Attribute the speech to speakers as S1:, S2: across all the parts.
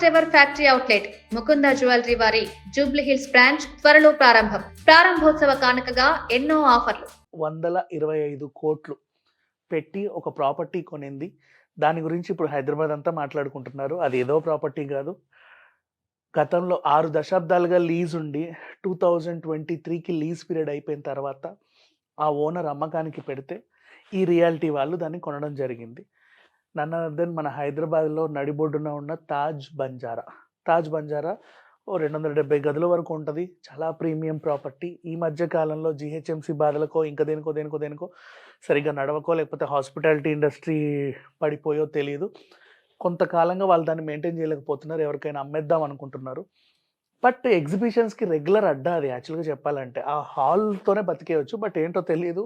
S1: First ever factory outlet Mukunda jewellery వారి Jubilee hills branch త్వరలో ప్రారంభం. ప్రారంభోత్సవ కానుకగా ఎన్నో ఆఫర్లు.
S2: 125 కోట్లు పెట్టి ఒక ప్రాపర్టీ కొనింది. దాని గురించి ఇప్పుడు హైదరాబాద్ అంతా మాట్లాడుకుంటున్నారు. అది ఏదో ప్రాపర్టీ కాదు. గతంలో 6 దశాబ్దాలుగా లీజ్ ఉండి 2023కి లీజ్ పీరియడ్ అయిపోయిన తర్వాత ఆ ఓనర్ అమ్మకానికి పెడితే ఈ రియాలిటీ వాళ్ళు దాన్ని కొనడం జరిగింది. నన్ అదర్ దెన్ మన హైదరాబాద్లో నడిబొడ్డున ఉన్న తాజ్ బంజారా ఓ 270 గదుల వరకు ఉంటుంది. చాలా ప్రీమియం ప్రాపర్టీ. ఈ మధ్య కాలంలో జిహెచ్ఎంసీ బాధలకో ఇంకా దేనికో సరిగ్గా నడవకో లేకపోతే హాస్పిటాలిటీ ఇండస్ట్రీ పడిపోయో తెలియదు. కొంతకాలంగా వాళ్ళు దాన్ని మెయింటైన్ చేయలేకపోతున్నారు. ఎవరికైనా అమ్మేద్దాం అనుకుంటున్నారు. బట్ ఎగ్జిబిషన్స్కి రెగ్యులర్ అడ్డా అది. యాక్చువల్గా చెప్పాలంటే ఆ హాల్తోనే బతికేయచ్చు. బట్ ఏంటో తెలియదు.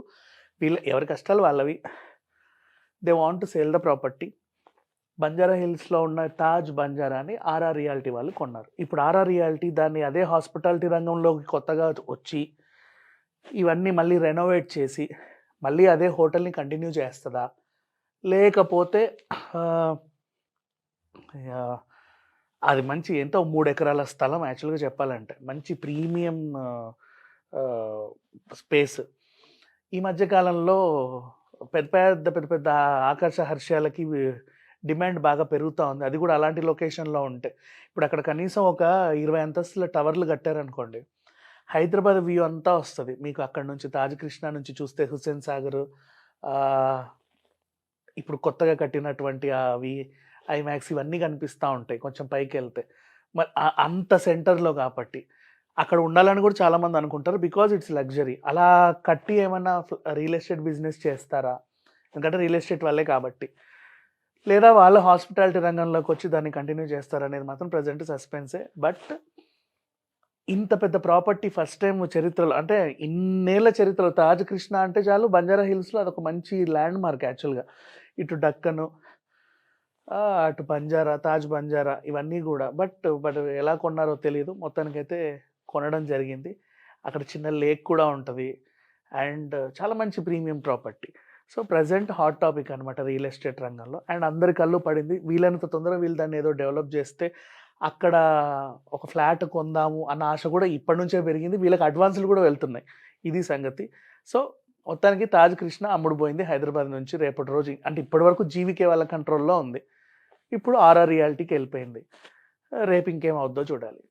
S2: ఎవరి కష్టాలు వాళ్ళవి. They want to sale the property. Banjara హిల్స్లో ఉన్న తాజ్ బంజారాని ఆర్ఆర్ రియాలిటీ వాళ్ళు కొన్నారు. ఇప్పుడు ఆర్ఆర్ రియాలిటీ దాన్ని అదే హాస్పిటాలిటీ రంగంలోకి కొత్తగా వచ్చి ఇవన్నీ మళ్ళీ రెనోవేట్ చేసి మళ్ళీ అదే హోటల్ని కంటిన్యూ చేస్తుందా, లేకపోతే అది మంచి ఎంతో 3 ఎకరాల స్థలం యాక్చువల్గా చెప్పాలంటే మంచి ప్రీమియం స్పేస్. ఈ మధ్యకాలంలో పెద్ద ఆకర్ష హర్షాలకి డిమాండ్ బాగా పెరుగుతూ ఉంది. అది కూడా అలాంటి లొకేషన్లో ఉంటే. ఇప్పుడు అక్కడ కనీసం ఒక 20 అంతస్తుల టవర్లు కట్టారనుకోండి, హైదరాబాద్ వ్యూ అంతా వస్తుంది మీకు. అక్కడ నుంచి తాజ్ కృష్ణ నుంచి చూస్తే హుస్సేన్ సాగర్, ఇప్పుడు కొత్తగా కట్టినటువంటి అవి ఐమాక్స్ ఇవన్నీ కనిపిస్తూ ఉంటాయి కొంచెం పైకి వెళ్తే. మరి అంత సెంటర్లో కాబట్టి అక్కడ ఉండాలని కూడా చాలామంది అనుకుంటారు. Because it's luxury. అలా కట్టి ఏమన్నా రియల్ ఎస్టేట్ బిజినెస్ చేస్తారా? ఎందుకంటే రియల్ ఎస్టేట్ వాళ్ళే కాబట్టి. లేదా వాళ్ళు హాస్పిటాలిటీ రంగంలోకి వచ్చి దాన్ని కంటిన్యూ చేస్తారనేది మాత్రం ప్రజెంట్ సస్పెన్సే. బట్ ఇంత పెద్ద ప్రాపర్టీ ఫస్ట్ టైం చరిత్రలో, అంటే ఇన్నేళ్ల చరిత్రలో తాజ్ కృష్ణ అంటే చాలు బంజారా హిల్స్లో అదొక మంచి ల్యాండ్ మార్క్ యాక్చువల్గా. ఇటు డక్కను, అటు తాజ్ బంజారా ఇవన్నీ కూడా. బట్ ఎలా కొన్నారో తెలియదు. మొత్తానికైతే కొనడం జరిగింది. అక్కడ చిన్న లేక్ కూడా ఉంటుంది అండ్ చాలా మంచి premium property. So present hot topic అనమాట రియల్ ఎస్టేట్ రంగంలో. అండ్ అందరి కళ్ళు పడింది. వీలైనంత తొందరగా వీళ్ళు దాన్ని ఏదో డెవలప్ చేస్తే అక్కడ ఒక ఫ్లాట్ కొందాము అన్న ఆశ కూడా ఇప్పటి నుంచే పెరిగింది. వీళ్ళకి అడ్వాన్సులు కూడా వెళ్తున్నాయి. ఇది సంగతి. సో మొత్తానికి తాజ్ కృష్ణ అమ్ముడుపోయింది హైదరాబాద్ నుంచి. రేపటి రోజు, అంటే ఇప్పటి వరకు జీవికే వాళ్ళ కంట్రోల్లో ఉంది. ఇప్పుడు ఆర్ఆర్ రియాలిటీకి వెళ్ళిపోయింది. రేపు ఇంకేం అవుద్దో చూడాలి.